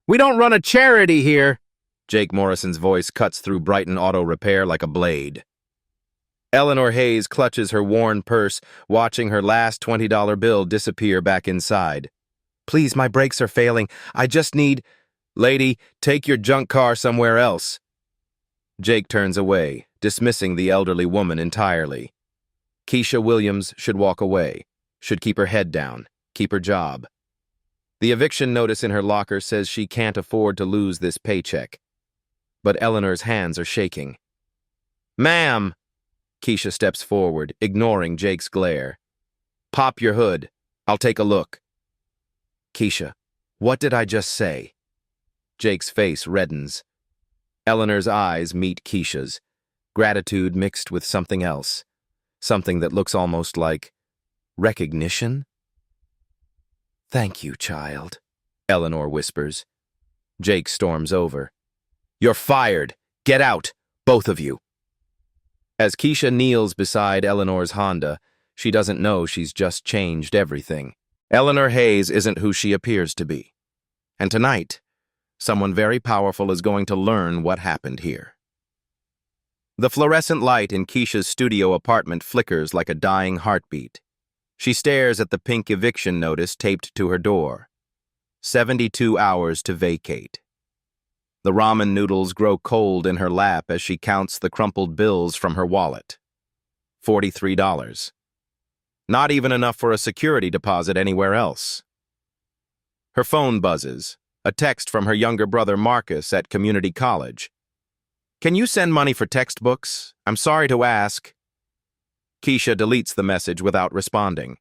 We don't run a charity here. Jake Morrison's voice cuts through Brighton Auto Repair like a blade. Eleanor Hayes clutches her worn purse, watching her last $20 bill disappear back inside. Please, my brakes are failing. I just need... Lady, take your junk car somewhere else. Jake turns away, dismissing the elderly woman entirely. Keisha Williams should walk away, should keep her head down, keep her job. The eviction notice in her locker says she can't afford to lose this paycheck. But Eleanor's hands are shaking. Ma'am! Keisha steps forward, ignoring Jake's glare. Pop your hood. I'll take a look. Keisha, what did I just say? Jake's face reddens. Eleanor's eyes meet Keisha's, gratitude mixed with something else, something that looks almost like recognition. Thank you, child, Eleanor whispers. Jake storms over. You're fired. Get out, both of you. As Keisha kneels beside Eleanor's Honda, she doesn't know she's just changed everything. Eleanor Hayes isn't who she appears to be. And tonight, someone very powerful is going to learn what happened here. The fluorescent light in Keisha's studio apartment flickers like a dying heartbeat. She stares at the pink eviction notice taped to her door. 72 hours to vacate. The ramen noodles grow cold in her lap as she counts the crumpled bills from her wallet. $43. Not even enough for a security deposit anywhere else. Her phone buzzes, a text from her younger brother Marcus at community college. Can you send money for textbooks? I'm sorry to ask. Keisha deletes the message without responding.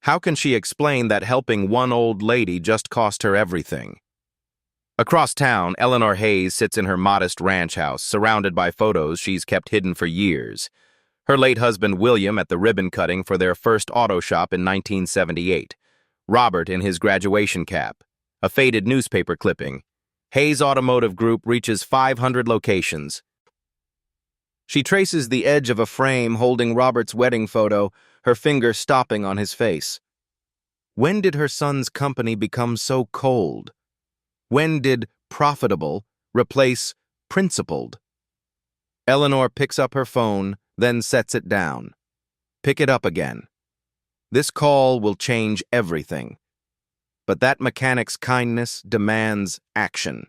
How can she explain that helping one old lady just cost her everything? Across town, Eleanor Hayes sits in her modest ranch house, surrounded by photos she's kept hidden for years. Her late husband William at the ribbon cutting for their first auto shop in 1978. Robert in his graduation cap. A faded newspaper clipping. Hayes Automotive Group reaches 500 locations. She traces the edge of a frame holding Robert's wedding photo, her finger stopping on his face. When did her son's company become so cold? When did profitable replace principled? Eleanor picks up her phone, then sets it down. Pick it up again. This call will change everything. But that mechanic's kindness demands action.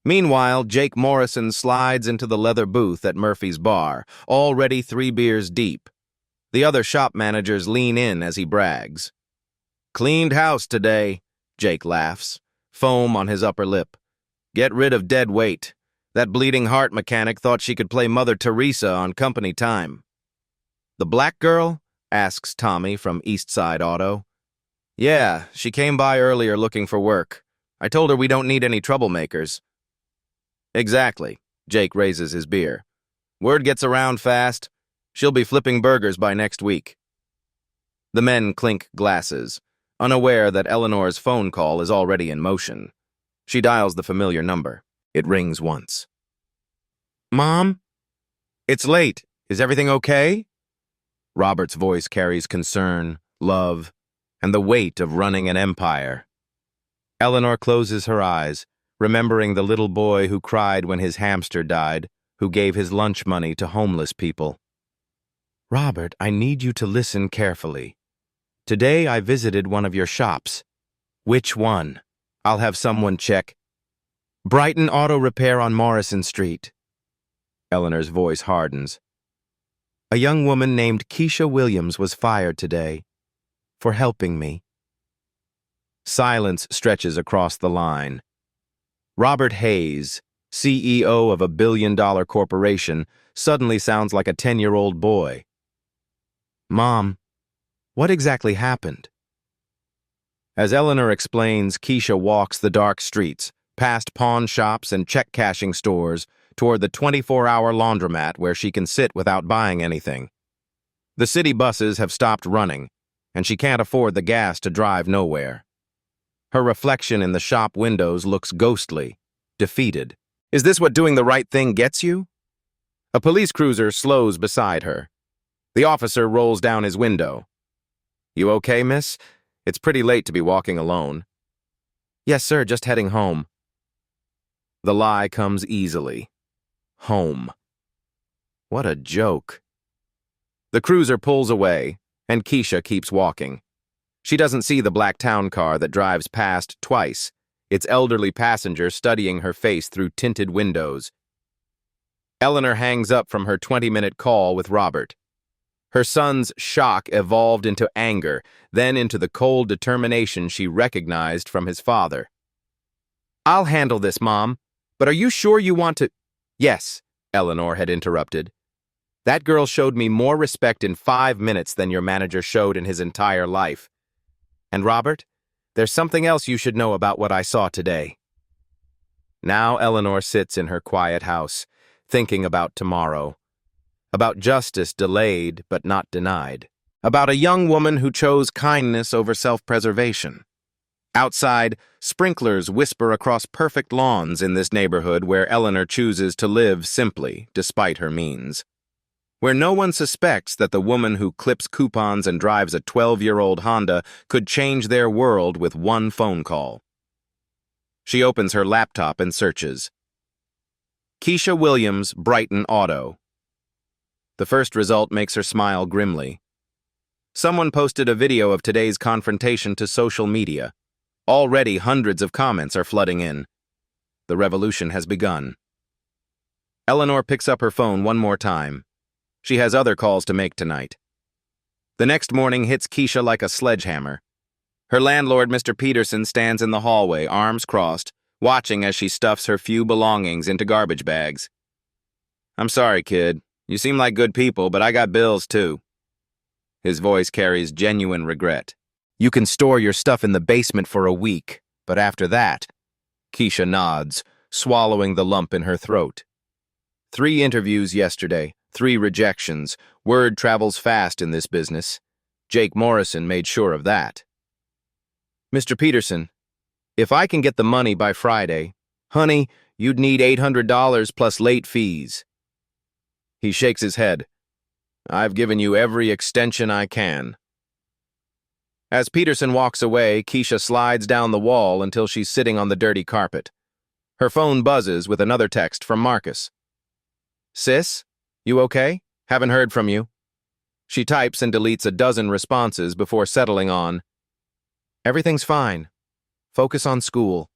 Meanwhile, Jake Morrison slides into the leather booth at Murphy's bar, already 3 beers deep. The other shop managers lean in as he brags. Cleaned house today, Jake laughs, foam on his upper lip. Get rid of dead weight. That bleeding heart mechanic thought she could play Mother Teresa on company time. The black girl? Asks Tommy from East Side Auto. Yeah, she came by earlier looking for work. I told her we don't need any troublemakers. Exactly. Jake raises his beer. Word gets around fast. She'll be flipping burgers by next week. The men clink glasses, unaware that Eleanor's phone call is already in motion. She dials the familiar number. It rings once. Mom? It's late. Is everything okay? Robert's voice carries concern, love, and the weight of running an empire. Eleanor closes her eyes, remembering the little boy who cried when his hamster died, who gave his lunch money to homeless people. Robert, I need you to listen carefully. Today I visited one of your shops. Which one? I'll have someone check. Brighton Auto Repair on Morrison Street. Eleanor's voice hardens. A young woman named Keisha Williams was fired today for helping me. Silence stretches across the line. Robert Hayes, CEO of a billion-dollar corporation, suddenly sounds like a 10-year-old boy. Mom, what exactly happened? As Eleanor explains, Keisha walks the dark streets, past pawn shops and check-cashing stores, toward the 24-hour laundromat where she can sit without buying anything. The city buses have stopped running, and she can't afford the gas to drive nowhere. Her reflection in the shop windows looks ghostly, defeated. Is this what doing the right thing gets you? A police cruiser slows beside her. The officer rolls down his window. You okay, miss? It's pretty late to be walking alone. Yes, sir, just heading home. The lie comes easily. Home. What a joke. The cruiser pulls away, and Keisha keeps walking. She doesn't see the black town car that drives past twice, its elderly passenger studying her face through tinted windows. Eleanor hangs up from her 20-minute call with Robert. Her son's shock evolved into anger, then into the cold determination she recognized from his father. "I'll handle this, Mom, but are you sure you want to—" "Yes," Eleanor had interrupted. "That girl showed me more respect in 5 minutes than your manager showed in his entire life. And Robert, there's something else you should know about what I saw today." Now Eleanor sits in her quiet house, thinking about tomorrow. About justice delayed but not denied. About a young woman who chose kindness over self-preservation. Outside, sprinklers whisper across perfect lawns in this neighborhood where Eleanor chooses to live simply, despite her means. Where no one suspects that the woman who clips coupons and drives a 12-year-old Honda could change their world with one phone call. She opens her laptop and searches. Keisha Williams, Brighton Auto. The first result makes her smile grimly. Someone posted a video of today's confrontation to social media. Already hundreds of comments are flooding in. The revolution has begun. Eleanor picks up her phone one more time. She has other calls to make tonight. The next morning hits Keisha like a sledgehammer. Her landlord, Mr. Peterson, stands in the hallway, arms crossed, watching as she stuffs her few belongings into garbage bags. "I'm sorry, kid. You seem like good people, but I got bills, too." His voice carries genuine regret. "You can store your stuff in the basement for a week, but after that..." Keisha nods, swallowing the lump in her throat. 3 interviews yesterday, 3 rejections. Word travels fast in this business. Jake Morrison made sure of that. "Mr. Peterson, if I can get the money by Friday, honey, you'd need $800 plus late fees." He shakes his head. "I've given you every extension I can." As Peterson walks away, Keisha slides down the wall until she's sitting on the dirty carpet. Her phone buzzes with another text from Marcus. "Sis, you okay? Haven't heard from you." She types and deletes a dozen responses before settling on, "Everything's fine. Focus on school."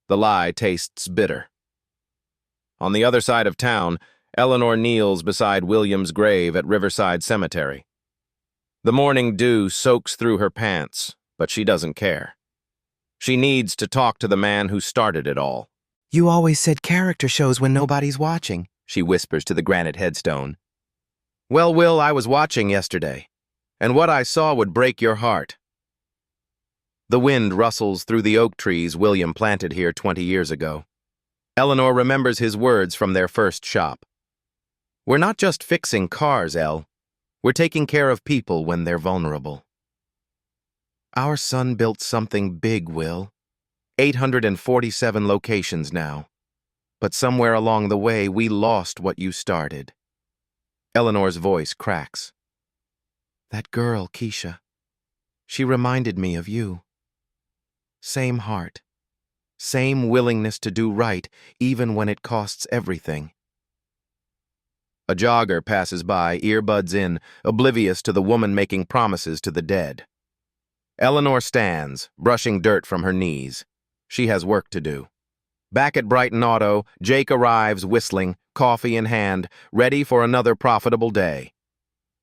The lie tastes bitter. On the other side of town, Eleanor kneels beside William's grave at Riverside Cemetery. The morning dew soaks through her pants, but she doesn't care. She needs to talk to the man who started it all. "You always said character shows when nobody's watching," she whispers to the granite headstone. "Well, Will, I was watching yesterday, and what I saw would break your heart." The wind rustles through the oak trees William planted here 20 years ago. Eleanor remembers his words from their first shop. "We're not just fixing cars, Elle. We're taking care of people when they're vulnerable." Our son built something big, Will. 847 locations now. But somewhere along the way, we lost what you started. Eleanor's voice cracks. "That girl, Keisha, she reminded me of you. Same heart, same willingness to do right, even when it costs everything." A jogger passes by, earbuds in, oblivious to the woman making promises to the dead. Eleanor stands, brushing dirt from her knees. She has work to do. Back at Brighton Auto, Jake arrives whistling, coffee in hand, ready for another profitable day.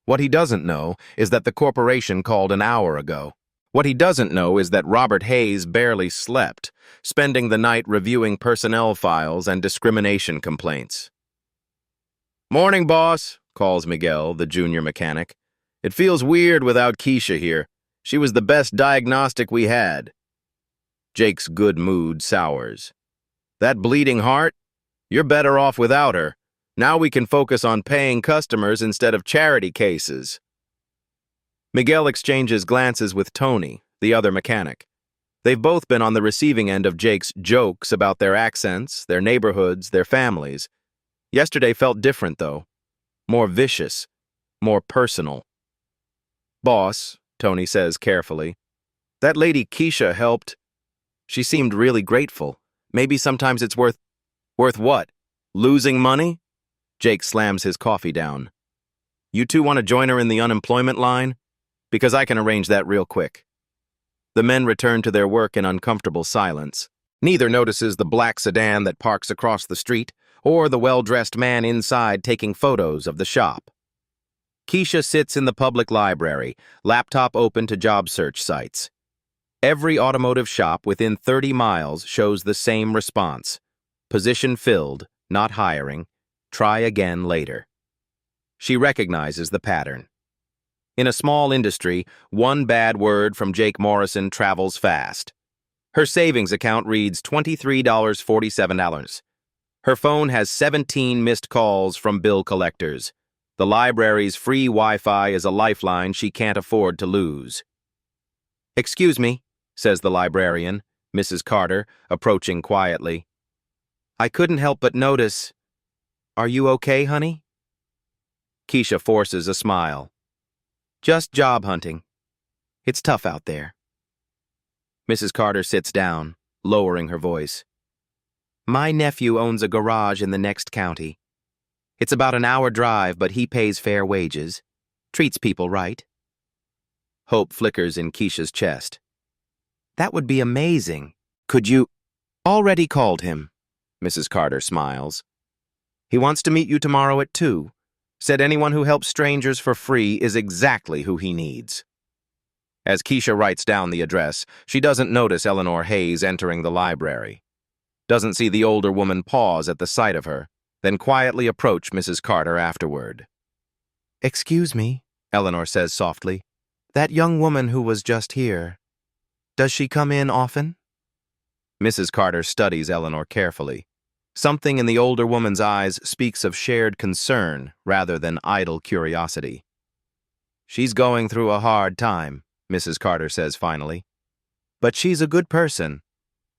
What he doesn't know is that the corporation called an hour ago. What he doesn't know is that Robert Hayes barely slept, spending the night reviewing personnel files and discrimination complaints. "Morning, boss," calls Miguel, the junior mechanic. "It feels weird without Keisha here. She was the best diagnostic we had." Jake's good mood sours. "That bleeding heart? You're better off without her. Now we can focus on paying customers instead of charity cases." Miguel exchanges glances with Tony, the other mechanic. They've both been on the receiving end of Jake's jokes about their accents, their neighborhoods, their families. Yesterday felt different, though. More vicious, more personal. "Boss," Tony says carefully, "that lady Keisha helped..." She seemed really grateful. Maybe sometimes it's worth what? Losing money? Jake slams his coffee down. You two want to join her in the unemployment line? Because I can arrange that real quick. The men return to their work in uncomfortable silence. Neither notices the black sedan that parks across the street or the well-dressed man inside taking photos of the shop. Keisha sits in the public library, laptop open to job search sites. Every automotive shop within 30 miles shows the same response. Position filled, not hiring. Try again later. She recognizes the pattern. In a small industry, one bad word from Jake Morrison travels fast. Her savings account reads $23.47. Her phone has 17 missed calls from bill collectors. The library's free Wi-Fi is a lifeline she can't afford to lose. "Excuse me," says the librarian, Mrs. Carter, approaching quietly. "I couldn't help but notice. Are you okay, honey?" Keisha forces a smile. "Just job hunting. It's tough out there." Mrs. Carter sits down, lowering her voice. "My nephew owns a garage in the next county. It's about an hour drive, but he pays fair wages. Treats people right." Hope flickers in Keisha's chest. "That would be amazing. Could you—" "Already called him," Mrs. Carter smiles. "He wants to meet you tomorrow at 2. Said anyone who helps strangers for free is exactly who he needs." As Keisha writes down the address, she doesn't notice Eleanor Hayes entering the library. Doesn't see the older woman pause at the sight of her, then quietly approach Mrs. Carter afterward. "Excuse me," Eleanor says softly. "That young woman who was just here, does she come in often?" Mrs. Carter studies Eleanor carefully. Something in the older woman's eyes speaks of shared concern rather than idle curiosity. "She's going through a hard time," Mrs. Carter says finally. "But she's a good person,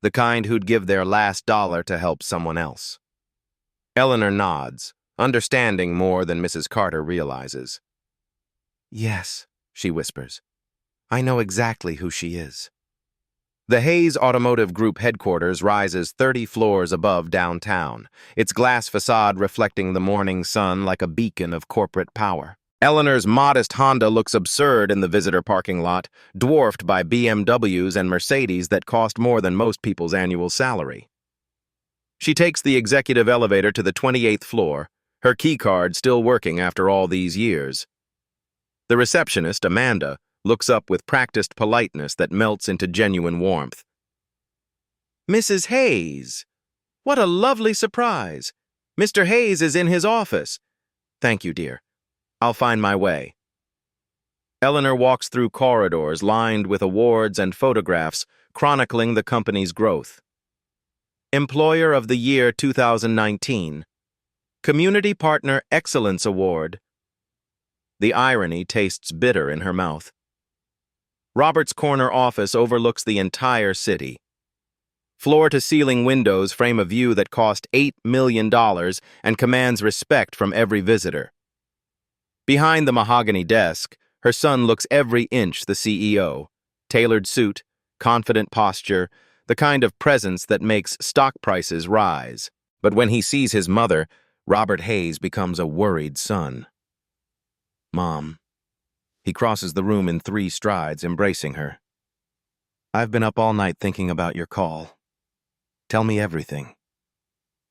the kind who'd give their last dollar to help someone else." Eleanor nods, understanding more than Mrs. Carter realizes. "Yes," she whispers. "I know exactly who she is." The Hayes Automotive Group headquarters rises 30 floors above downtown, its glass facade reflecting the morning sun like a beacon of corporate power. Eleanor's modest Honda looks absurd in the visitor parking lot, dwarfed by BMWs and Mercedes that cost more than most people's annual salary. She takes the executive elevator to the 28th floor, her keycard still working after all these years. The receptionist, Amanda, looks up with practiced politeness that melts into genuine warmth. "Mrs. Hayes! What a lovely surprise! Mr. Hayes is in his office." "Thank you, dear. I'll find my way." Eleanor walks through corridors lined with awards and photographs chronicling the company's growth. Employer of the Year 2019. Community Partner Excellence Award. The irony tastes bitter in her mouth. Robert's corner office overlooks the entire city. Floor-to-ceiling windows frame a view that cost $8 million and commands respect from every visitor. Behind the mahogany desk, her son looks every inch the CEO. Tailored suit, confident posture, the kind of presence that makes stock prices rise. But when he sees his mother, Robert Hayes becomes a worried son. "Mom." He crosses the room in 3 strides, embracing her. "I've been up all night thinking about your call. Tell me everything."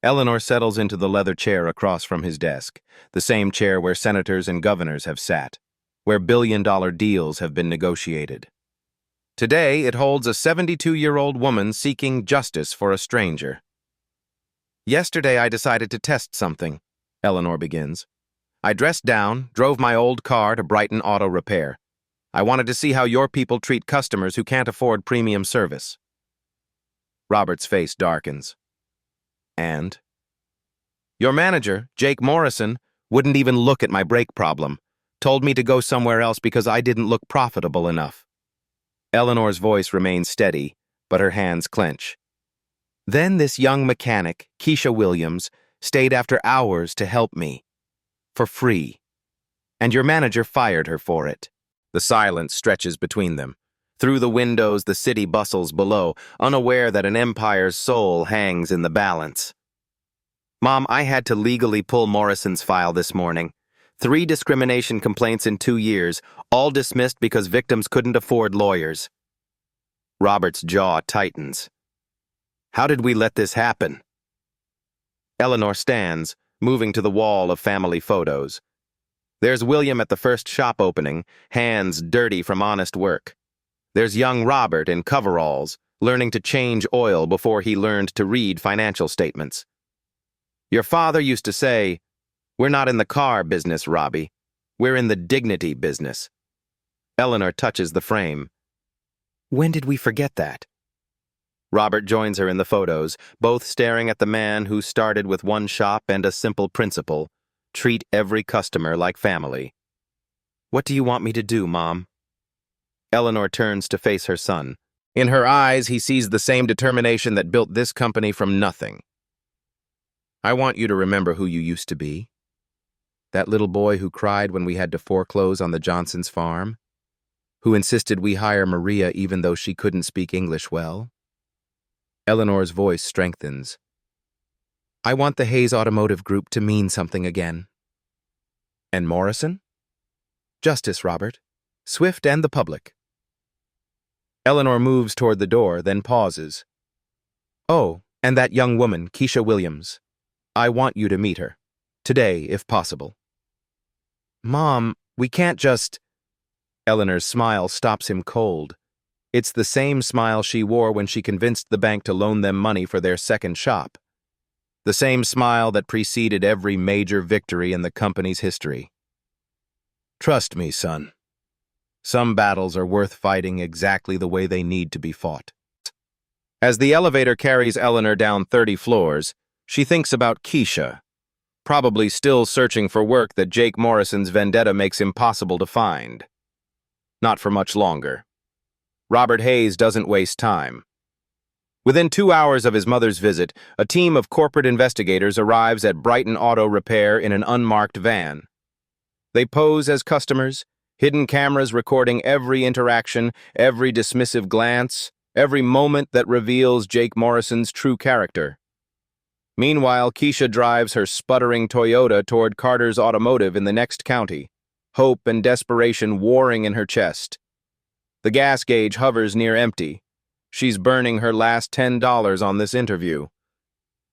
Eleanor settles into the leather chair across from his desk, the same chair where senators and governors have sat, where billion-dollar deals have been negotiated. Today, it holds a 72-year-old woman seeking justice for a stranger. "Yesterday, I decided to test something," Eleanor begins. "I dressed down, drove my old car to Brighton Auto Repair. I wanted to see how your people treat customers who can't afford premium service." Robert's face darkens. "And?" "Your manager, Jake Morrison, wouldn't even look at my brake problem. Told me to go somewhere else because I didn't look profitable enough." Eleanor's voice remains steady, but her hands clench. "Then this young mechanic, Keisha Williams, stayed after hours to help me. For free. And your manager fired her for it." The silence stretches between them. Through the windows, the city bustles below, unaware that an empire's soul hangs in the balance. Mom, I had to legally pull Morrison's file this morning. 3 discrimination complaints in 2 years, all dismissed because victims couldn't afford lawyers. Robert's jaw tightens. How did we let this happen? Eleanor stands, moving to the wall of family photos. There's William at the first shop opening, hands dirty from honest work. There's young Robert in coveralls, learning to change oil before he learned to read financial statements. Your father used to say, "We're not in the car business, Robbie. We're in the dignity business." Eleanor touches the frame. When did we forget that? Robert joins her in the photos, both staring at the man who started with one shop and a simple principle: treat every customer like family. What do you want me to do, Mom? Eleanor turns to face her son. In her eyes, he sees the same determination that built this company from nothing. I want you to remember who you used to be. That little boy who cried when we had to foreclose on the Johnsons' farm, who insisted we hire Maria even though she couldn't speak English well. Eleanor's voice strengthens. I want the Hayes Automotive Group to mean something again. And Morrison? Justice, Robert. Swift and the public. Eleanor moves toward the door, then pauses. Oh, and that young woman, Keisha Williams. I want you to meet her. Today, if possible. Mom, we can't just... Eleanor's smile stops him cold. It's the same smile she wore when she convinced the bank to loan them money for their second shop. The same smile that preceded every major victory in the company's history. Trust me, son. Some battles are worth fighting exactly the way they need to be fought. As the elevator carries Eleanor down 30 floors, she thinks about Keisha, probably still searching for work that Jake Morrison's vendetta makes impossible to find. Not for much longer. Robert Hayes doesn't waste time. Within 2 hours of his mother's visit, a team of corporate investigators arrives at Brighton Auto Repair in an unmarked van. They pose as customers, hidden cameras recording every interaction, every dismissive glance, every moment that reveals Jake Morrison's true character. Meanwhile, Keisha drives her sputtering Toyota toward Carter's Automotive in the next county, hope and desperation warring in her chest. The gas gauge hovers near empty. She's burning her last $10 on this interview.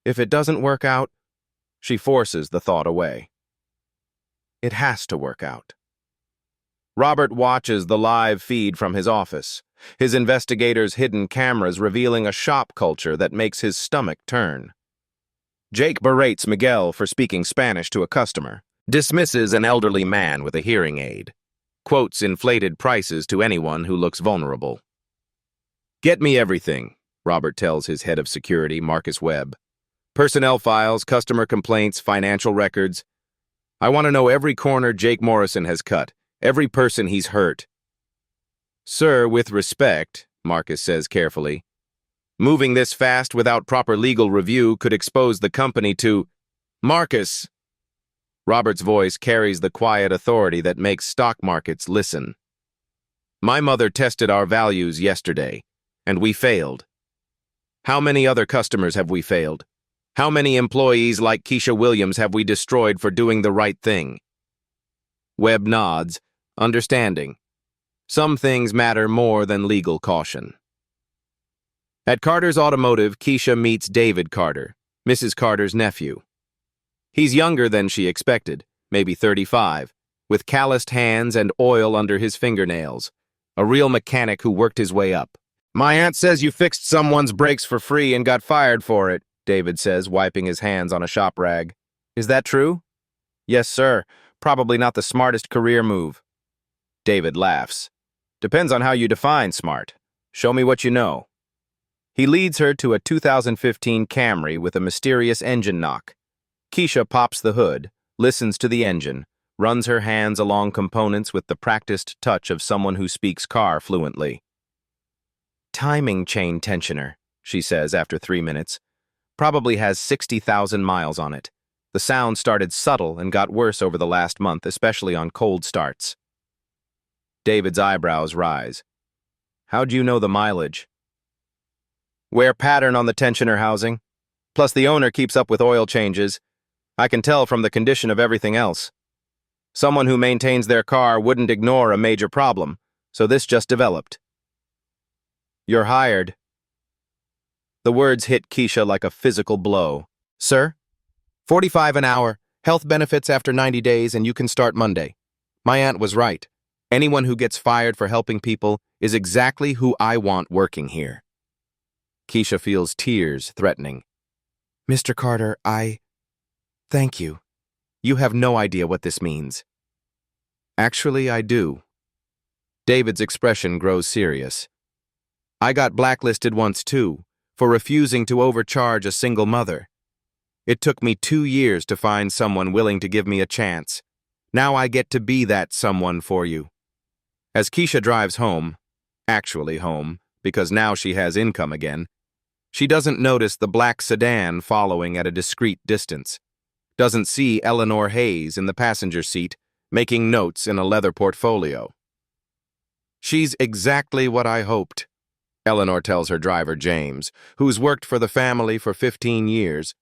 If it doesn't work out, she forces the thought away. It has to work out. Robert watches the live feed from his office, his investigators' hidden cameras revealing a shop culture that makes his stomach turn. Jake berates Miguel for speaking Spanish to a customer, dismisses an elderly man with a hearing aid, quotes inflated prices to anyone who looks vulnerable. Get me everything, Robert tells his head of security, Marcus Webb. Personnel files, customer complaints, financial records. I want to know every corner Jake Morrison has cut, every person he's hurt. Sir, with respect, Marcus says carefully, moving this fast without proper legal review could expose the company to... Marcus! Robert's voice carries the quiet authority that makes stock markets listen. My mother tested our values yesterday, and we failed. How many other customers have we failed? How many employees like Keisha Williams have we destroyed for doing the right thing? Webb nods, understanding. Some things matter more than legal caution. At Carter's Automotive, Keisha meets David Carter, Mrs. Carter's nephew. He's younger than she expected, maybe 35, with calloused hands and oil under his fingernails, a real mechanic who worked his way up. My aunt says you fixed someone's brakes for free and got fired for it, David says, wiping his hands on a shop rag. Is that true? Yes, sir. Probably not the smartest career move. David laughs. Depends on how you define smart. Show me what you know. He leads her to a 2015 Camry with a mysterious engine knock. Keisha pops the hood, listens to the engine, runs her hands along components with the practiced touch of someone who speaks car fluently. Timing chain tensioner, she says after 3 minutes. Probably has 60,000 miles on it. The sound started subtle and got worse over the last month, especially on cold starts. David's eyebrows rise. How'd you know the mileage? Wear pattern on the tensioner housing. Plus the owner keeps up with oil changes. I can tell from the condition of everything else. Someone who maintains their car wouldn't ignore a major problem, so this just developed. You're hired. The words hit Keisha like a physical blow. Sir? 45 an hour, health benefits after 90 days, and you can start Monday. My aunt was right. Anyone who gets fired for helping people is exactly who I want working here. Keisha feels tears threatening. Mr. Carter, Thank you. You have no idea what this means. Actually, I do. David's expression grows serious. I got blacklisted once too, for refusing to overcharge a single mother. It took me 2 years to find someone willing to give me a chance. Now I get to be that someone for you. As Keisha drives home, actually home, because now she has income again, she doesn't notice the black sedan following at a discreet distance. Doesn't see Eleanor Hayes in the passenger seat, making notes in a leather portfolio. She's exactly what I hoped, Eleanor tells her driver James, who's worked for the family for 15 years.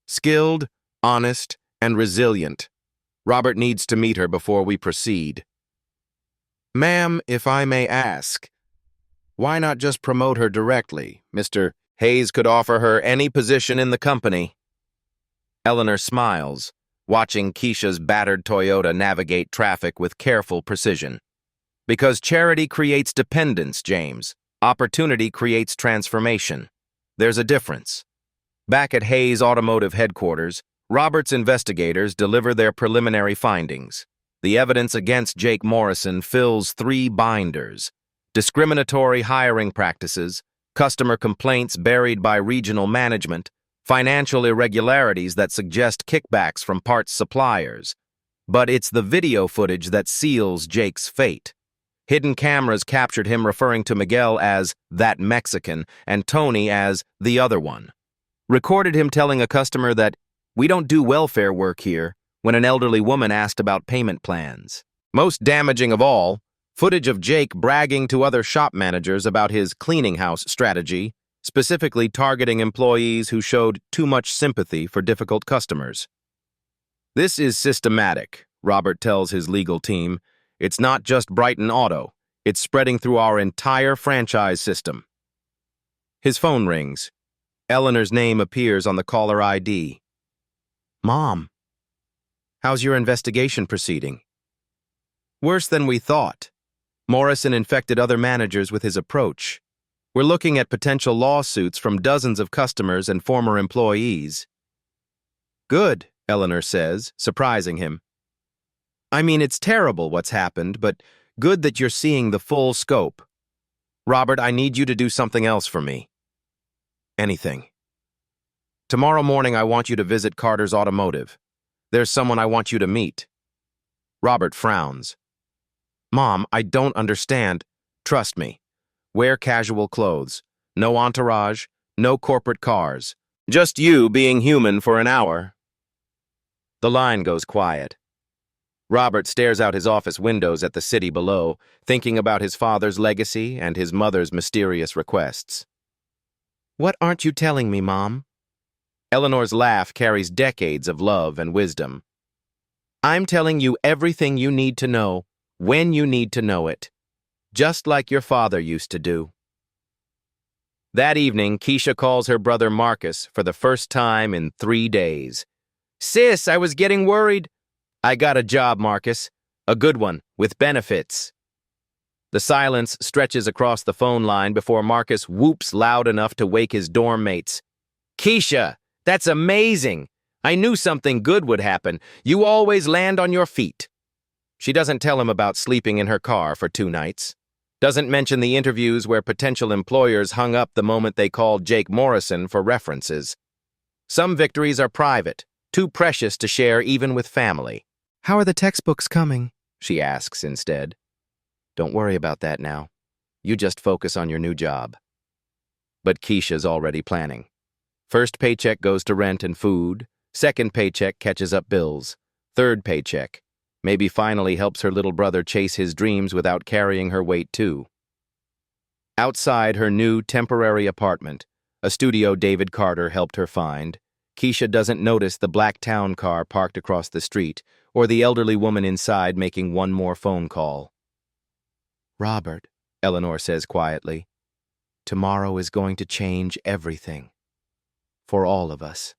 Skilled, honest, and resilient. Robert needs to meet her before we proceed. Ma'am, if I may ask, why not just promote her directly? Mr. Hayes could offer her any position in the company. Eleanor smiles, watching Keisha's battered Toyota navigate traffic with careful precision. Because charity creates dependence, James. Opportunity creates transformation. There's a difference. Back at Hayes Automotive Headquarters, Robert's investigators deliver their preliminary findings. The evidence against Jake Morrison fills 3 binders: discriminatory hiring practices, customer complaints buried by regional management, financial irregularities that suggest kickbacks from parts suppliers. But it's the video footage that seals Jake's fate. Hidden cameras captured him referring to Miguel as that Mexican and Tony as the other one. Recorded him telling a customer that we don't do welfare work here when an elderly woman asked about payment plans. Most damaging of all, footage of Jake bragging to other shop managers about his cleaning house strategy, specifically targeting employees who showed too much sympathy for difficult customers. This is systematic, Robert tells his legal team. It's not just Brighton Auto. It's spreading through our entire franchise system. His phone rings. Eleanor's name appears on the caller ID. Mom, how's your investigation proceeding? Worse than we thought. Morrison infected other managers with his approach. We're looking at potential lawsuits from dozens of customers and former employees. Good, Eleanor says, surprising him. I mean, it's terrible what's happened, but good that you're seeing the full scope. Robert, I need you to do something else for me. Anything. Tomorrow morning, I want you to visit Carter's Automotive. There's someone I want you to meet. Robert frowns. Mom, I don't understand. Trust me. Wear casual clothes. No entourage, no corporate cars. Just you being human for an hour. The line goes quiet. Robert stares out his office windows at the city below, thinking about his father's legacy and his mother's mysterious requests. What aren't you telling me, Mom? Eleanor's laugh carries decades of love and wisdom. I'm telling you everything you need to know, when you need to know it. Just like your father used to do. That evening, Keisha calls her brother Marcus for the first time in 3 days. Sis, I was getting worried. I got a job, Marcus. A good one, with benefits. The silence stretches across the phone line before Marcus whoops loud enough to wake his dorm mates. Keisha, that's amazing. I knew something good would happen. You always land on your feet. She doesn't tell him about sleeping in her car for 2 nights. Doesn't mention the interviews where potential employers hung up the moment they called Jake Morrison for references. Some victories are private, too precious to share even with family. How are the textbooks coming? She asks instead. Don't worry about that now. You just focus on your new job. But Keisha's already planning. First paycheck goes to rent and food. Second paycheck catches up bills. Third paycheck. Maybe finally helps her little brother chase his dreams without carrying her weight too. Outside her new temporary apartment, a studio David Carter helped her find, Keisha doesn't notice the black town car parked across the street or the elderly woman inside making one more phone call. Robert, Eleanor says quietly, tomorrow is going to change everything. For all of us.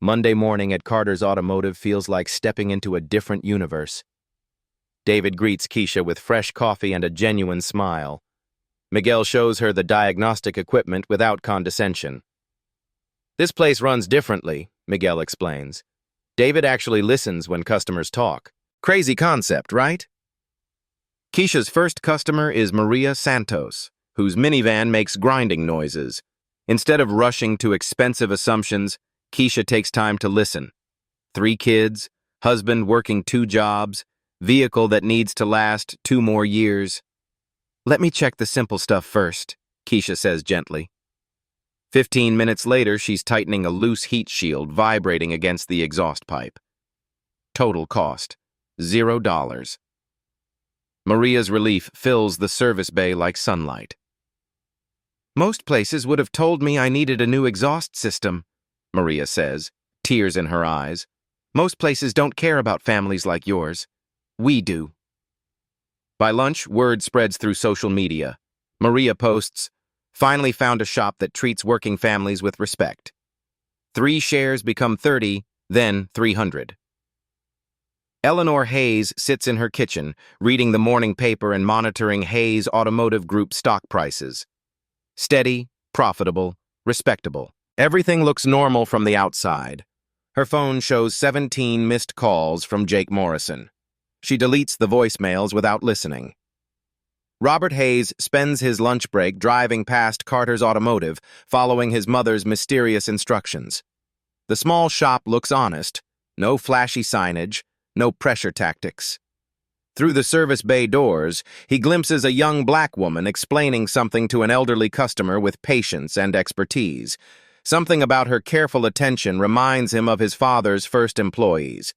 Monday morning at Carter's Automotive feels like stepping into a different universe. David greets Keisha with fresh coffee and a genuine smile. Miguel shows her the diagnostic equipment without condescension. This place runs differently, Miguel explains. David actually listens when customers talk. Crazy concept, right? Keisha's first customer is Maria Santos, whose minivan makes grinding noises. Instead of rushing to expensive assumptions, Keisha takes time to listen. 3 kids, husband working 2 jobs, vehicle that needs to last 2 more years. Let me check the simple stuff first, Keisha says gently. 15 minutes later, she's tightening a loose heat shield vibrating against the exhaust pipe. Total cost, $0. Maria's relief fills the service bay like sunlight. Most places would have told me I needed a new exhaust system, Maria says, tears in her eyes. Most places don't care about families like yours. We do. By lunch, word spreads through social media. Maria posts, "Finally found a shop that treats working families with respect. 3 shares become 30, then 300. Eleanor Hayes sits in her kitchen, reading the morning paper and monitoring Hayes Automotive Group stock prices. Steady, profitable, respectable. Everything looks normal from the outside. Her phone shows 17 missed calls from Jake Morrison. She deletes the voicemails without listening. Robert Hayes spends his lunch break driving past Carter's Automotive, following his mother's mysterious instructions. The small shop looks honest. No flashy signage, no pressure tactics. Through the service bay doors, he glimpses a young black woman explaining something to an elderly customer with patience and expertise. Something about her careful attention reminds him of his father's first employees.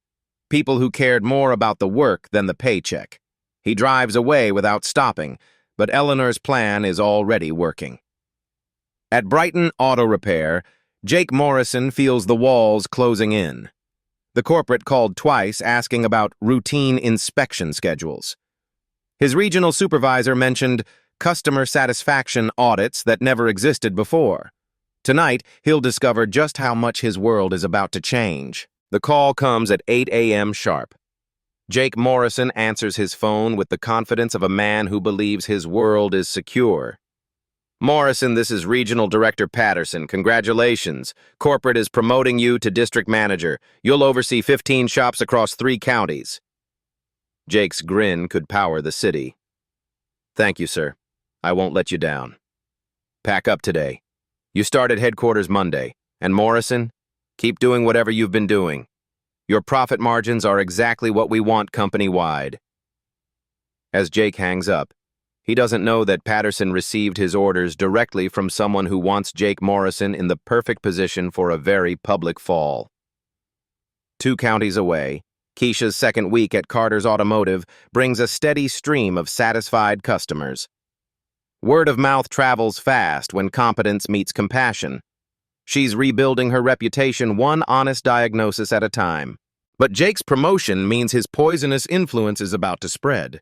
People who cared more about the work than the paycheck. He drives away without stopping, but Eleanor's plan is already working. At Brighton Auto Repair, Jake Morrison feels the walls closing in. The corporate called twice asking about routine inspection schedules. His regional supervisor mentioned customer satisfaction audits that never existed before. Tonight, he'll discover just how much his world is about to change. The call comes at 8 a.m. sharp. Jake Morrison answers his phone with the confidence of a man who believes his world is secure. "Morrison, this is Regional Director Patterson. Congratulations. Corporate is promoting you to District Manager. You'll oversee 15 shops across 3 counties. Jake's grin could power the city. "Thank you, sir. I won't let you down. Pack up today. You start at headquarters Monday. And Morrison, keep doing whatever you've been doing. Your profit margins are exactly what we want company-wide." As Jake hangs up, he doesn't know that Patterson received his orders directly from someone who wants Jake Morrison in the perfect position for a very public fall. 2 counties away, Keisha's second week at Carter's Automotive brings a steady stream of satisfied customers. Word of mouth travels fast when competence meets compassion. She's rebuilding her reputation one honest diagnosis at a time. But Jake's promotion means his poisonous influence is about to spread.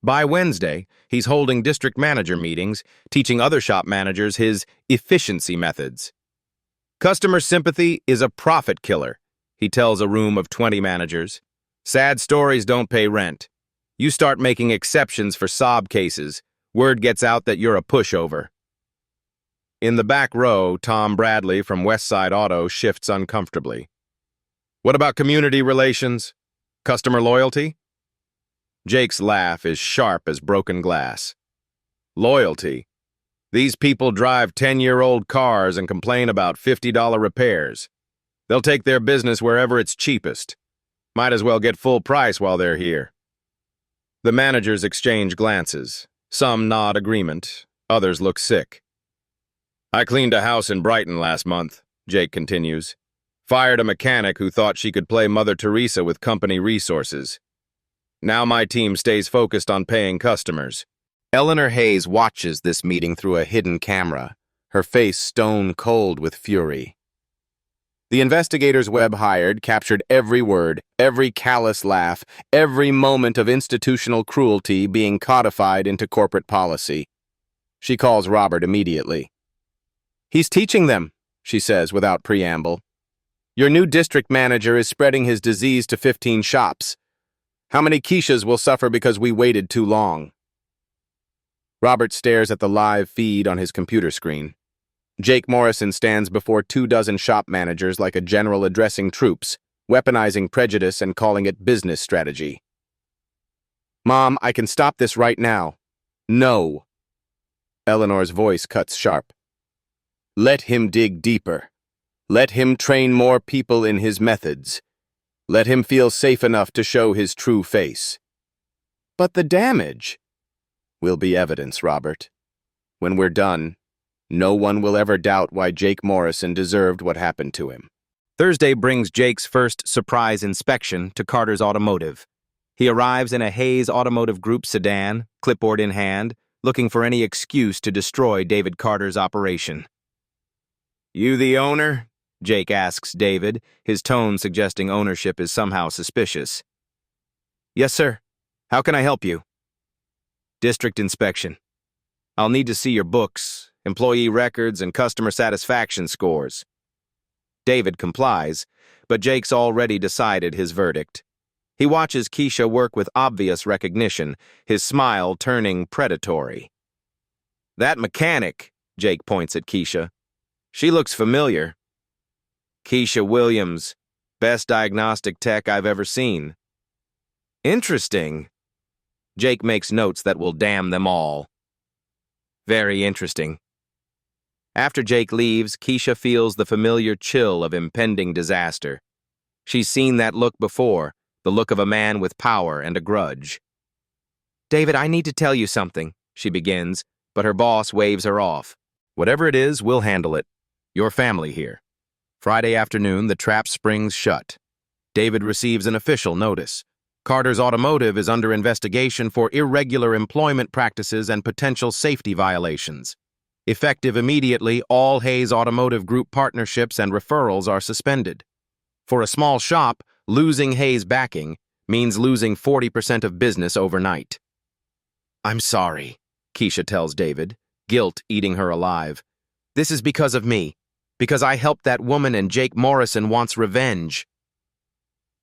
By Wednesday, he's holding district manager meetings, teaching other shop managers his efficiency methods. "Customer sympathy is a profit killer," he tells a room of 20 managers. "Sad stories don't pay rent. You start making exceptions for sob cases, word gets out that you're a pushover." In the back row, Tom Bradley from Westside Auto shifts uncomfortably. "What about community relations? Customer loyalty?" Jake's laugh is sharp as broken glass. "Loyalty? These people drive 10-year-old cars and complain about $50 repairs. They'll take their business wherever it's cheapest. Might as well get full price while they're here." The managers exchange glances. Some nod agreement, others look sick. "I cleaned a house in Brighton last month," Jake continues. "Fired a mechanic who thought she could play Mother Teresa with company resources. Now my team stays focused on paying customers. Eleanor Hayes watches this meeting through a hidden camera, her face stone cold with fury. The investigators Webb hired captured every word, every callous laugh, every moment of institutional cruelty being codified into corporate policy. She calls Robert immediately. "He's teaching them," she says without preamble. "Your new district manager is spreading his disease to 15 shops. How many Keishas will suffer because we waited too long?" Robert stares at the live feed on his computer screen. Jake Morrison stands before 24 shop managers like a general addressing troops, weaponizing prejudice and calling it business strategy. "Mom, I can stop this right now." "No." Eleanor's voice cuts sharp. "Let him dig deeper. Let him train more people in his methods. Let him feel safe enough to show his true face." "But the damage." "Will be evidence, Robert. When we're done, no one will ever doubt why Jake Morrison deserved what happened to him." Thursday brings Jake's first surprise inspection to Carter's Automotive. He arrives in a Hayes Automotive Group sedan, clipboard in hand, looking for any excuse to destroy David Carter's operation. "You the owner?" Jake asks David, his tone suggesting ownership is somehow suspicious. "Yes, sir. How can I help you?" "District inspection. I'll need to see your books, employee records, and customer satisfaction scores." David complies, but Jake's already decided his verdict. He watches Keisha work with obvious recognition, his smile turning predatory. "That mechanic," Jake points at Keisha. "She looks familiar." "Keisha Williams, best diagnostic tech I've ever seen." "Interesting." Jake makes notes that will damn them all. "Very interesting." After Jake leaves, Keisha feels the familiar chill of impending disaster. She's seen that look before, the look of a man with power and a grudge. "David, I need to tell you something," she begins, but her boss waves her off. "Whatever it is, we'll handle it. Your family here." Friday afternoon, the trap springs shut. David receives an official notice. Carter's Automotive is under investigation for irregular employment practices and potential safety violations. Effective immediately, all Hayes Automotive Group partnerships and referrals are suspended. For a small shop, losing Hayes backing means losing 40% of business overnight. "I'm sorry," Keisha tells David, guilt eating her alive. "This is because of me, because I helped that woman and Jake Morrison wants revenge."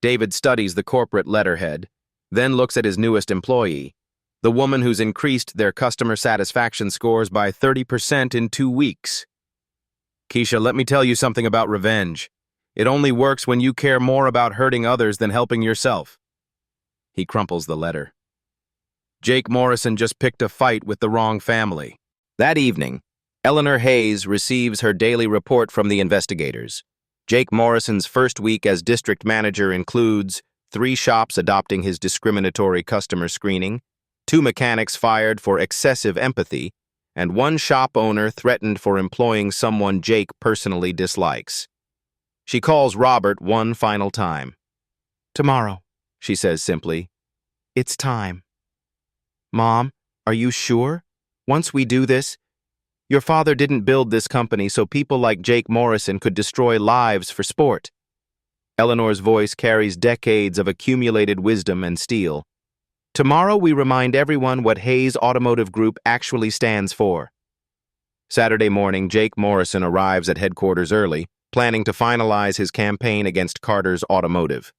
David studies the corporate letterhead, then looks at his newest employee, the woman who's increased their customer satisfaction scores by 30% in 2 weeks. "Keisha, let me tell you something about revenge. It only works when you care more about hurting others than helping yourself." He crumples the letter. Jake Morrison just picked a fight with the wrong family. That evening, Eleanor Hayes receives her daily report from the investigators. Jake Morrison's first week as district manager includes 3 shops adopting his discriminatory customer screening, 2 mechanics fired for excessive empathy, and 1 shop owner threatened for employing someone Jake personally dislikes. She calls Robert one final time. "Tomorrow," she says simply. "It's time." "Mom, are you sure? Once we do this, your father didn't build this company so people like Jake Morrison could destroy lives for sport." Eleanor's voice carries decades of accumulated wisdom and steel. "Tomorrow we remind everyone what Hayes Automotive Group actually stands for." Saturday morning, Jake Morrison arrives at headquarters early, planning to finalize his campaign against Carter's Automotive.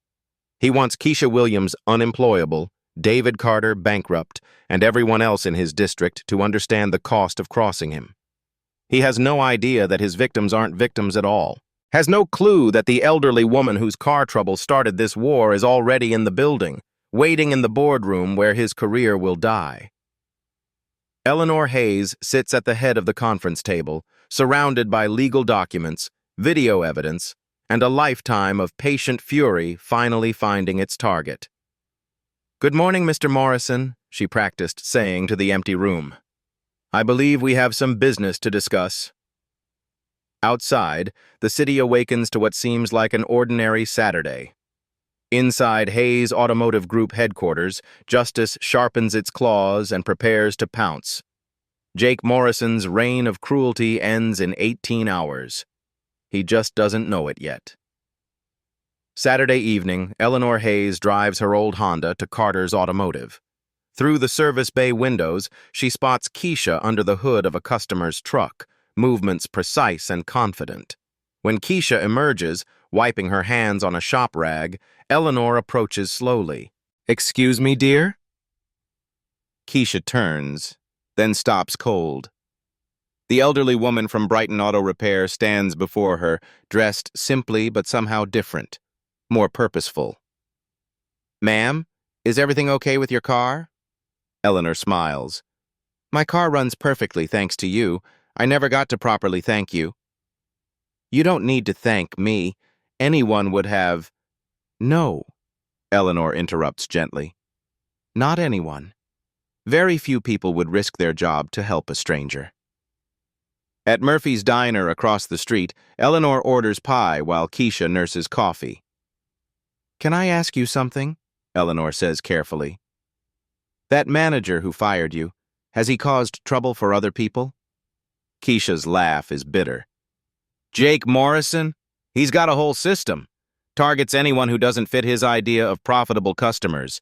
He wants Keisha Williams unemployable, David Carter bankrupt, and everyone else in his district to understand the cost of crossing him. He has no idea that his victims aren't victims at all, has no clue that the elderly woman whose car trouble started this war is already in the building, waiting in the boardroom where his career will die. Eleanor Hayes sits at the head of the conference table, surrounded by legal documents, video evidence, and a lifetime of patient fury finally finding its target. "Good morning, Mr. Morrison," she practiced saying to the empty room. "I believe we have some business to discuss." Outside, the city awakens to what seems like an ordinary Saturday. Inside Hayes Automotive Group headquarters, justice sharpens its claws and prepares to pounce. Jake Morrison's reign of cruelty ends in 18 hours. He just doesn't know it yet. Saturday evening, Eleanor Hayes drives her old Honda to Carter's Automotive. Through the service bay windows, she spots Keisha under the hood of a customer's truck, movements precise and confident. When Keisha emerges, wiping her hands on a shop rag, Eleanor approaches slowly. "Excuse me, dear?" Keisha turns, then stops cold. The elderly woman from Brighton Auto Repair stands before her, dressed simply but somehow different, more purposeful. "Ma'am, is everything okay with your car?" Eleanor smiles. "My car runs perfectly, thanks to you. I never got to properly thank you." "You don't need to thank me. Anyone would have—" "No," Eleanor interrupts gently. "Not anyone. Very few people would risk their job to help a stranger." At Murphy's Diner across the street, Eleanor orders pie while Keisha nurses coffee. "Can I ask you something?" Eleanor says carefully. "That manager who fired you, has he caused trouble for other people?" Keisha's laugh is bitter. "Jake Morrison? He's got a whole system. Targets anyone who doesn't fit his idea of profitable customers.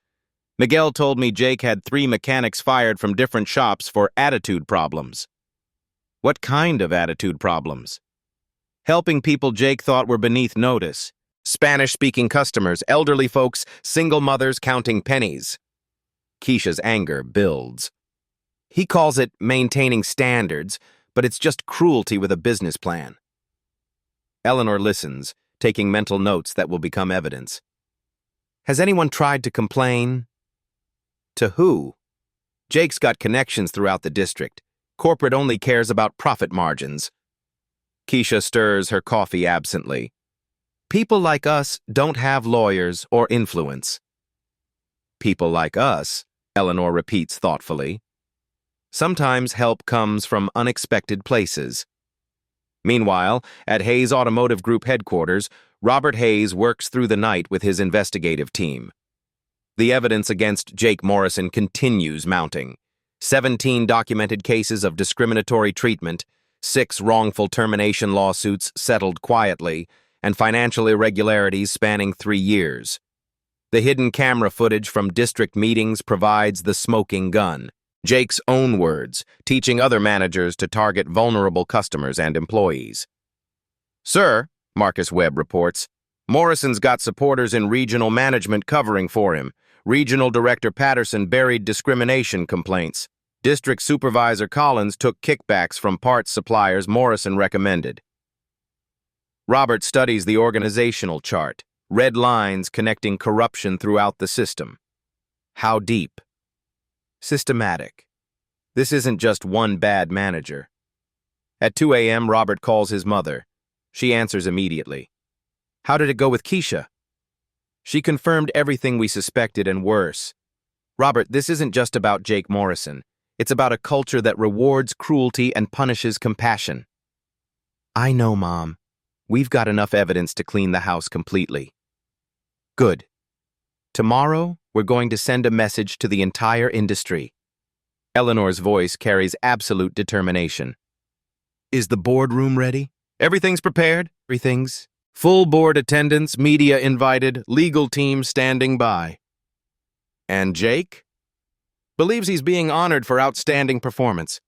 Miguel told me Jake had 3 mechanics fired from different shops for attitude problems." "What kind of attitude problems?" "Helping people Jake thought were beneath notice. Spanish-speaking customers, elderly folks, single mothers counting pennies." Keisha's anger builds. "He calls it maintaining standards, but it's just cruelty with a business plan." Eleanor listens, taking mental notes that will become evidence. "Has anyone tried to complain?" "To who?" "Jake's got connections throughout the district. Corporate only cares about profit margins." Keisha stirs her coffee absently. "People like us don't have lawyers or influence." "People like us," Eleanor repeats thoughtfully. "Sometimes help comes from unexpected places." Meanwhile, at Hayes Automotive Group headquarters, Robert Hayes works through the night with his investigative team. The evidence against Jake Morrison continues mounting. 17 documented cases of discriminatory treatment, 6 wrongful termination lawsuits settled quietly, and financial irregularities spanning 3 years. The hidden camera footage from district meetings provides the smoking gun. Jake's own words, teaching other managers to target vulnerable customers and employees. "Sir," Marcus Webb reports, "Morrison's got supporters in regional management covering for him. Regional Director Patterson buried discrimination complaints. District Supervisor Collins took kickbacks from parts suppliers Morrison recommended." Robert studies the organizational chart, red lines connecting corruption throughout the system. How deep? Systematic. This isn't just one bad manager. At 2 a.m., Robert calls his mother. She answers immediately. "How did it go with Keisha?" "She confirmed everything we suspected and worse." "Robert, this isn't just about Jake Morrison. It's about a culture that rewards cruelty and punishes compassion." "I know, Mom. We've got enough evidence to clean the house completely." "Good. Tomorrow, we're going to send a message to the entire industry." Eleanor's voice carries absolute determination. "Is the boardroom ready?" "Everything's prepared." "Everything's." "Full board attendance, media invited, legal team standing by." "And Jake?" "Believes he's being honored for outstanding performance.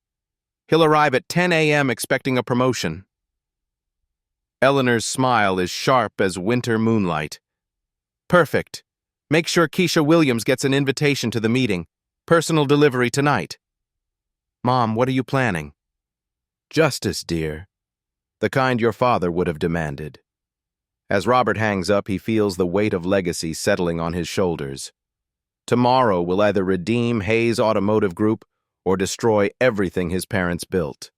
He'll arrive at 10 a.m. expecting a promotion." Eleanor's smile is sharp as winter moonlight. "Perfect. Make sure Keisha Williams gets an invitation to the meeting. Personal delivery tonight." "Mom, what are you planning?" "Justice, dear. The kind your father would have demanded." As Robert hangs up, he feels the weight of legacy settling on his shoulders. Tomorrow will either redeem Hayes Automotive Group or destroy everything his parents built.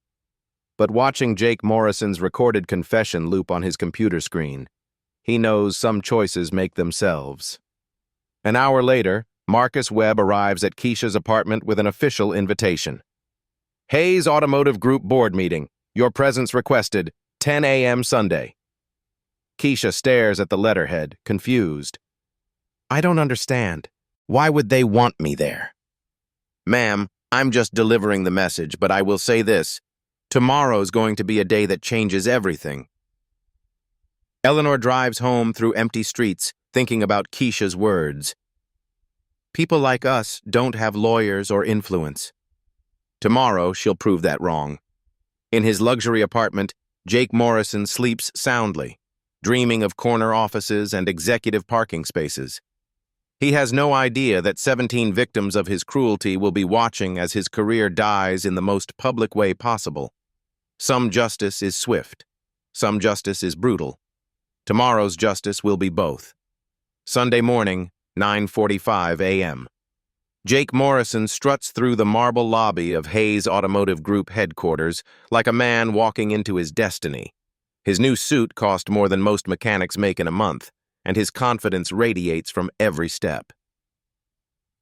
But watching Jake Morrison's recorded confession loop on his computer screen, he knows some choices make themselves. An hour later, Marcus Webb arrives at Keisha's apartment with an official invitation. "Hayes Automotive Group Board Meeting. Your presence requested. 10 a.m. Sunday." Keisha stares at the letterhead, confused. I don't understand. Why would they want me there? Ma'am, I'm just delivering the message, but I will say this. Tomorrow's going to be a day that changes everything. Eleanor drives home through empty streets, thinking about Keisha's words. People like us don't have lawyers or influence. Tomorrow, she'll prove that wrong. In his luxury apartment, Jake Morrison sleeps soundly, dreaming of corner offices and executive parking spaces. He has no idea that 17 victims of his cruelty will be watching as his career dies in the most public way possible. Some justice is swift. Some justice is brutal. Tomorrow's justice will be both. Sunday morning, 9:45 a.m. Jake Morrison struts through the marble lobby of Hayes Automotive Group headquarters like a man walking into his destiny. His new suit cost more than most mechanics make in a month, and his confidence radiates from every step.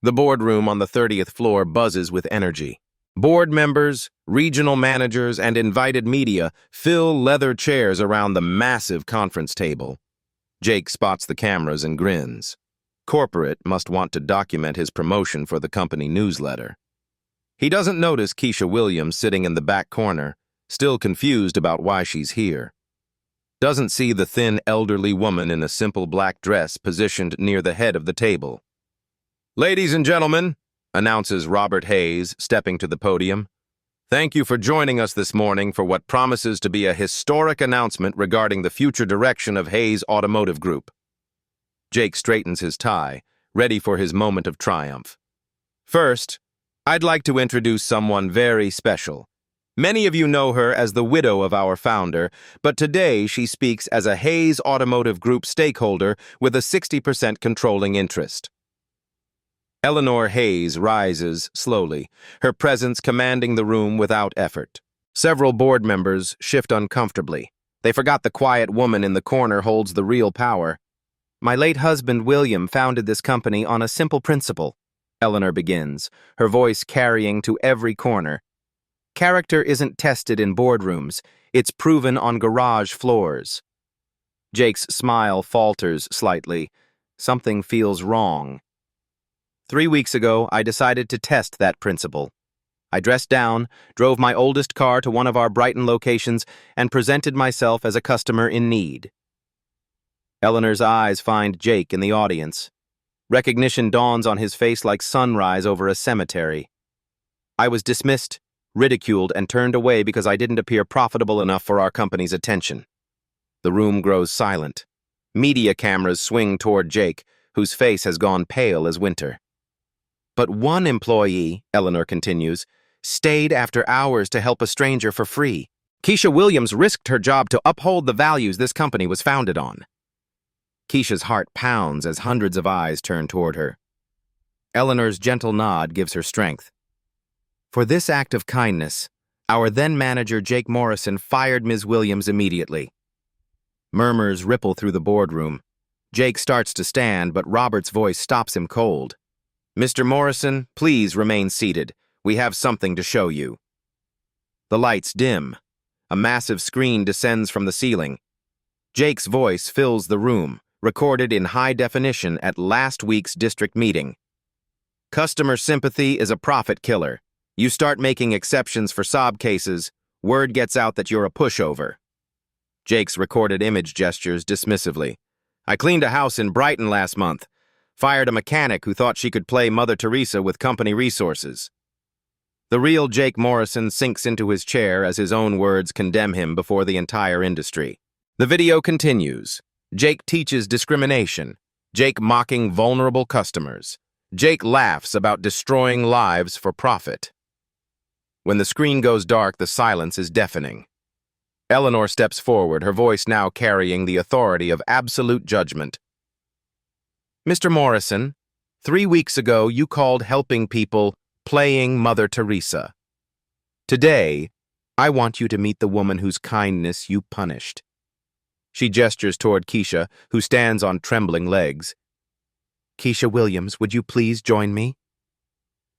The boardroom on the 30th floor buzzes with energy. Board members, regional managers, and invited media fill leather chairs around the massive conference table. Jake spots the cameras and grins. Corporate must want to document his promotion for the company newsletter. He doesn't notice Keisha Williams sitting in the back corner, still confused about why she's here. Doesn't see the thin, elderly woman in a simple black dress positioned near the head of the table. "Ladies and gentlemen," announces Robert Hayes, stepping to the podium, "thank you for joining us this morning for what promises to be a historic announcement regarding the future direction of Hayes Automotive Group." Jake straightens his tie, ready for his moment of triumph. "First, I'd like to introduce someone very special. Many of you know her as the widow of our founder, but today she speaks as a Hayes Automotive Group stakeholder with a 60% controlling interest." Eleanor Hayes rises slowly, her presence commanding the room without effort. Several board members shift uncomfortably. They forgot the quiet woman in the corner holds the real power. "My late husband, William, founded this company on a simple principle," Eleanor begins, her voice carrying to every corner. "Character isn't tested in boardrooms, it's proven on garage floors." Jake's smile falters slightly. Something feels wrong. 3 weeks ago, I decided to test that principle. I dressed down, drove my oldest car to one of our Brighton locations, and presented myself as a customer in need. Eleanor's eyes find Jake in the audience. Recognition dawns on his face like sunrise over a cemetery. I was dismissed, ridiculed, and turned away because I didn't appear profitable enough for our company's attention. The room grows silent. Media cameras swing toward Jake, whose face has gone pale as winter. "But one employee," Eleanor continues, "stayed after hours to help a stranger for free. Keisha Williams risked her job to uphold the values this company was founded on." Keisha's heart pounds as hundreds of eyes turn toward her. Eleanor's gentle nod gives her strength. For this act of kindness, our then-manager Jake Morrison fired Ms. Williams immediately. Murmurs ripple through the boardroom. Jake starts to stand, but Robert's voice stops him cold. "Mr. Morrison, please remain seated. We have something to show you." The lights dim. A massive screen descends from the ceiling. Jake's voice fills the room, recorded in high definition at last week's district meeting. "Customer sympathy is a profit killer. You start making exceptions for sob cases, word gets out that you're a pushover." Jake's recorded image gestures dismissively. "I cleaned a house in Brighton last month. Fired a mechanic who thought she could play Mother Teresa with company resources." The real Jake Morrison sinks into his chair as his own words condemn him before the entire industry. The video continues. Jake teaches discrimination. Jake mocking vulnerable customers. Jake laughs about destroying lives for profit. When the screen goes dark, the silence is deafening. Eleanor steps forward, her voice now carrying the authority of absolute judgment. "Mr. Morrison, 3 weeks ago you called helping people playing Mother Teresa. Today, I want you to meet the woman whose kindness you punished." She gestures toward Keisha, who stands on trembling legs. "Keisha Williams, would you please join me?"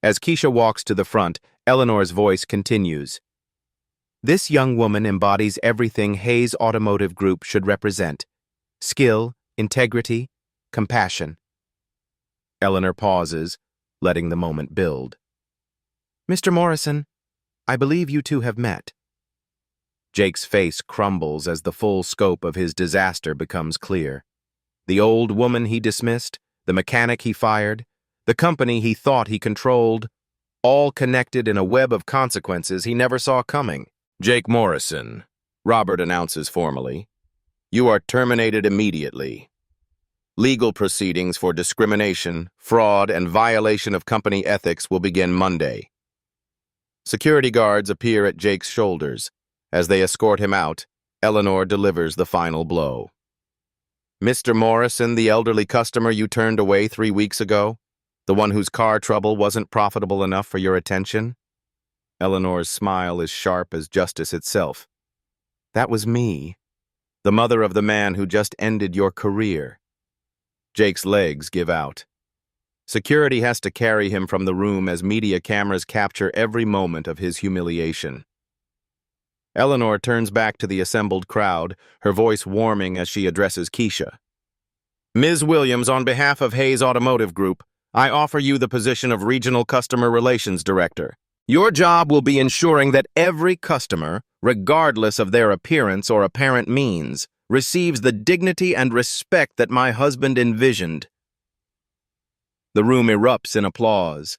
As Keisha walks to the front, Eleanor's voice continues. "This young woman embodies everything Hayes Automotive Group should represent: skill, integrity, compassion. Eleanor pauses, letting the moment build. Mr. Morrison, I believe you two have met. Jake's face crumbles as the full scope of his disaster becomes clear. The old woman he dismissed, the mechanic he fired, the company he thought he controlled, all connected in a web of consequences he never saw coming. Jake Morrison, Robert announces formally, you are terminated immediately. Legal proceedings for discrimination, fraud, and violation of company ethics will begin Monday. Security guards appear at Jake's shoulders. As they escort him out, Eleanor delivers the final blow. Mr. Morrison, the elderly customer you turned away 3 weeks ago? The one whose car trouble wasn't profitable enough for your attention? Eleanor's smile is sharp as justice itself. That was me, the mother of the man who just ended your career. Jake's legs give out. Security has to carry him from the room as media cameras capture every moment of his humiliation. Eleanor turns back to the assembled crowd, her voice warming as she addresses Keisha. Ms. Williams, on behalf of Hayes Automotive Group, I offer you the position of Regional Customer Relations Director. Your job will be ensuring that every customer, regardless of their appearance or apparent means, receives the dignity and respect that my husband envisioned. The room erupts in applause.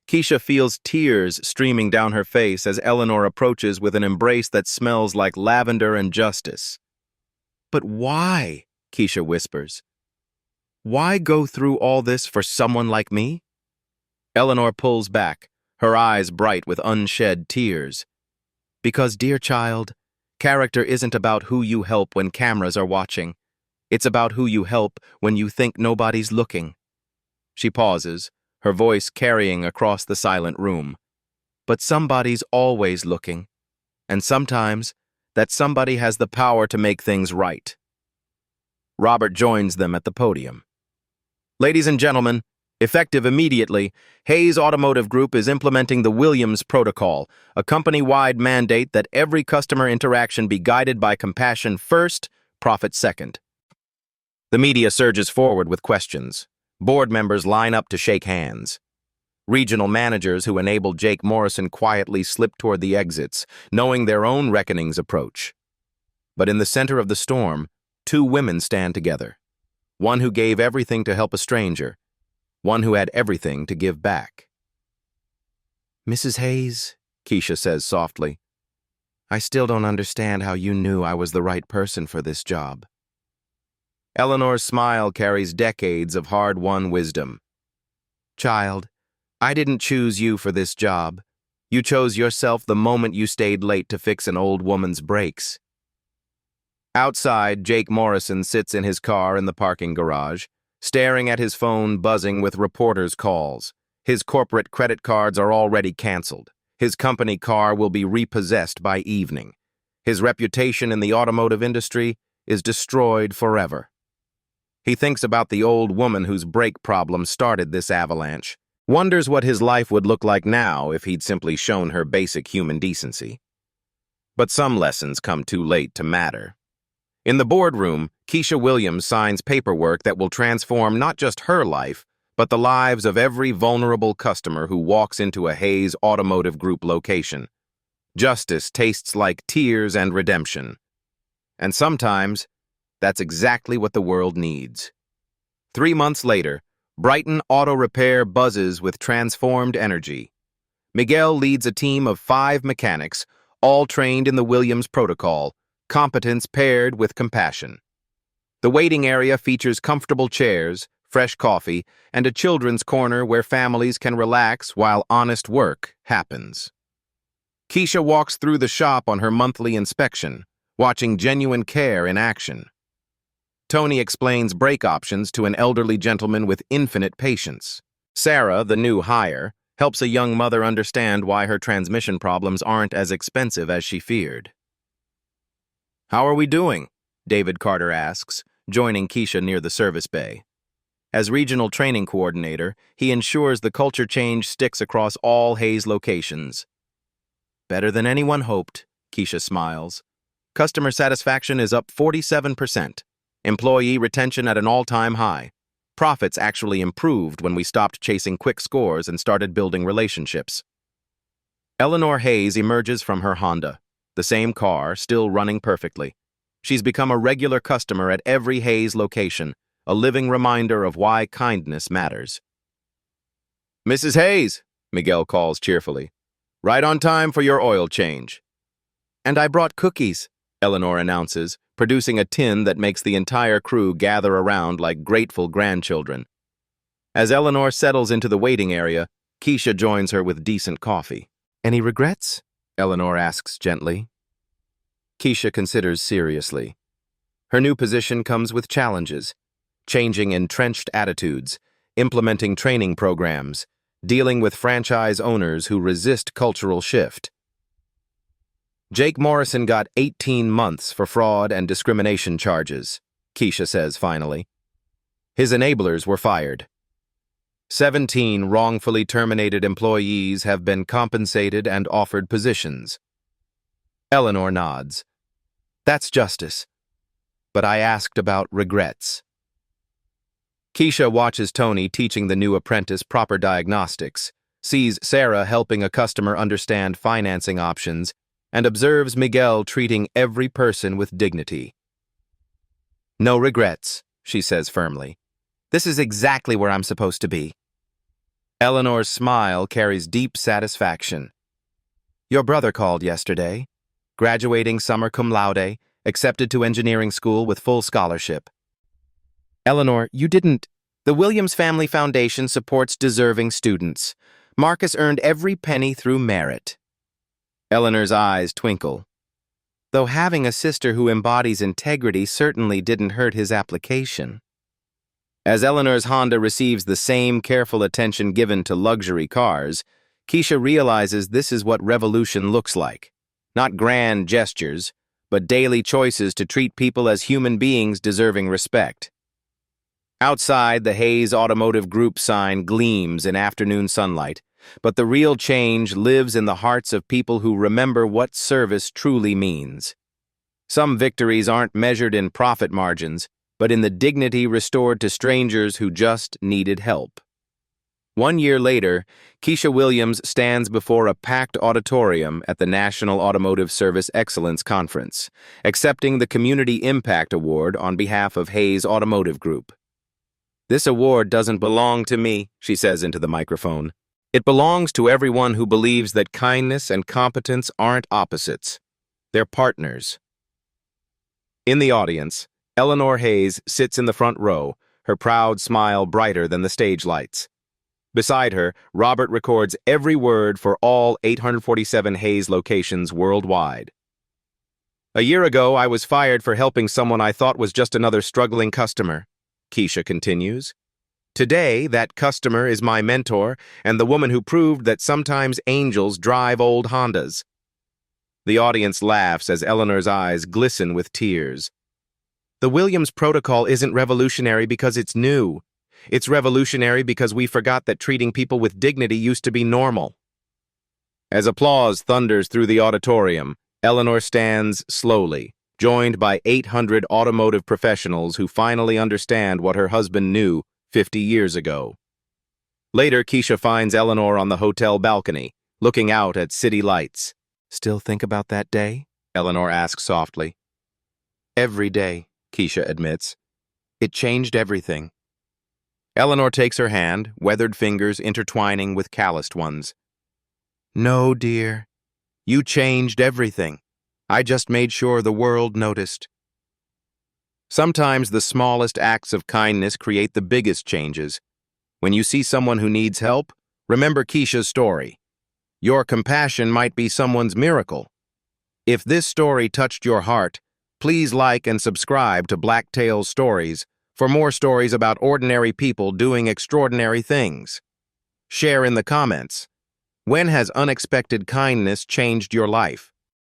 Keisha feels tears streaming down her face as Eleanor approaches with an embrace that smells like lavender and justice. But why? Keisha whispers. Why go through all this for someone like me? Eleanor pulls back, her eyes bright with unshed tears. Because, dear child, character isn't about who you help when cameras are watching. It's about who you help when you think nobody's looking. She pauses, her voice carrying across the silent room. But somebody's always looking, and sometimes that somebody has the power to make things right. Robert joins them at the podium. Ladies and gentlemen, effective immediately, Hayes Automotive Group is implementing the Williams Protocol, a company-wide mandate that every customer interaction be guided by compassion first, profit second. The media surges forward with questions. Board members line up to shake hands. Regional managers who enabled Jake Morrison quietly slip toward the exits, knowing their own reckonings approach. But in the center of the storm, 2 women stand together. One who gave everything to help a stranger, one who had everything to give back. Mrs. Hayes, Keisha says softly, I still don't understand how you knew I was the right person for this job. Eleanor's smile carries decades of hard-won wisdom. Child, I didn't choose you for this job. You chose yourself the moment you stayed late to fix an old woman's brakes. Outside, Jake Morrison sits in his car in the parking garage, staring at his phone buzzing with reporters' calls. His corporate credit cards are already canceled. His company car will be repossessed by evening. His reputation in the automotive industry is destroyed forever. He thinks about the old woman whose brake problem started this avalanche, wonders what his life would look like now if he'd simply shown her basic human decency. But some lessons come too late to matter. In the boardroom, Keisha Williams signs paperwork that will transform not just her life, but the lives of every vulnerable customer who walks into a Hayes Automotive Group location. Justice tastes like tears and redemption. And sometimes, that's exactly what the world needs. 3 months later, Brighton Auto Repair buzzes with transformed energy. Miguel leads a team of 5 mechanics, all trained in the Williams Protocol, competence paired with compassion. The waiting area features comfortable chairs, fresh coffee, and a children's corner where families can relax while honest work happens. Keisha walks through the shop on her monthly inspection, watching genuine care in action. Tony explains brake options to an elderly gentleman with infinite patience. Sarah, the new hire, helps a young mother understand why her transmission problems aren't as expensive as she feared. How are we doing? David Carter asks, joining Keisha near the service bay. As regional training coordinator, he ensures the culture change sticks across all Hayes locations. Better than anyone hoped, Keisha smiles. Customer satisfaction is up 47%. Employee retention at an all-time high. Profits actually improved when we stopped chasing quick scores and started building relationships. Eleanor Hayes emerges from her Honda, the same car, still running perfectly. She's become a regular customer at every Hayes location, a living reminder of why kindness matters. "Mrs. Hayes," Miguel calls cheerfully. "Right on time for your oil change." "And I brought cookies," Eleanor announces, producing a tin that makes the entire crew gather around like grateful grandchildren. As Eleanor settles into the waiting area, Keisha joins her with decent coffee. "Any regrets?" Eleanor asks gently. Keisha considers seriously. Her new position comes with challenges: changing entrenched attitudes, implementing training programs, dealing with franchise owners who resist cultural shift. "Jake Morrison got 18 months for fraud and discrimination charges," Keisha says finally. "His enablers were fired. 17 wrongfully terminated employees have been compensated and offered positions." Eleanor nods. "That's justice. But I asked about regrets." Keisha watches Tony teaching the new apprentice proper diagnostics, sees Sarah helping a customer understand financing options, and observes Miguel treating every person with dignity. "No regrets," she says firmly. "This is exactly where I'm supposed to be." Eleanor's smile carries deep satisfaction. "Your brother called yesterday. Graduating summa cum laude, accepted to engineering school with full scholarship." "Eleanor, you didn't—" "The Williams Family Foundation supports deserving students. Marcus earned every penny through merit." Eleanor's eyes twinkle. "Though having a sister who embodies integrity certainly didn't hurt his application." As Eleanor's Honda receives the same careful attention given to luxury cars, Keisha realizes this is what revolution looks like. Not grand gestures, but daily choices to treat people as human beings deserving respect. Outside, the Hayes Automotive Group sign gleams in afternoon sunlight, but the real change lives in the hearts of people who remember what service truly means. Some victories aren't measured in profit margins, but in the dignity restored to strangers who just needed help. 1 year later, Keisha Williams stands before a packed auditorium at the National Automotive Service Excellence Conference, accepting the Community Impact Award on behalf of Hayes Automotive Group. "This award doesn't belong to me," she says into the microphone. "It belongs to everyone who believes that kindness and competence aren't opposites. They're partners." In the audience, Eleanor Hayes sits in the front row, her proud smile brighter than the stage lights. Beside her, Robert records every word for all 847 Hayes locations worldwide. "A year ago, I was fired for helping someone I thought was just another struggling customer," Keisha continues. "Today, that customer is my mentor and the woman who proved that sometimes angels drive old Hondas." The audience laughs as Eleanor's eyes glisten with tears. "The Williams Protocol isn't revolutionary because it's new. It's revolutionary because we forgot that treating people with dignity used to be normal." As applause thunders through the auditorium, Eleanor stands slowly, joined by 800 automotive professionals who finally understand what her husband knew 50 years ago. Later, Keisha finds Eleanor on the hotel balcony, looking out at city lights. "Still think about that day?" Eleanor asks softly. "Every day," Keisha admits. "It changed everything." Eleanor takes her hand, weathered fingers intertwining with calloused ones. "No, dear. You changed everything. I just made sure the world noticed." Sometimes the smallest acts of kindness create the biggest changes. When you see someone who needs help, remember Keisha's story. Your compassion might be someone's miracle. If this story touched your heart, please like and subscribe to Black Tales Stories for more stories about ordinary people doing extraordinary things. Share in the comments. When has unexpected kindness changed your life?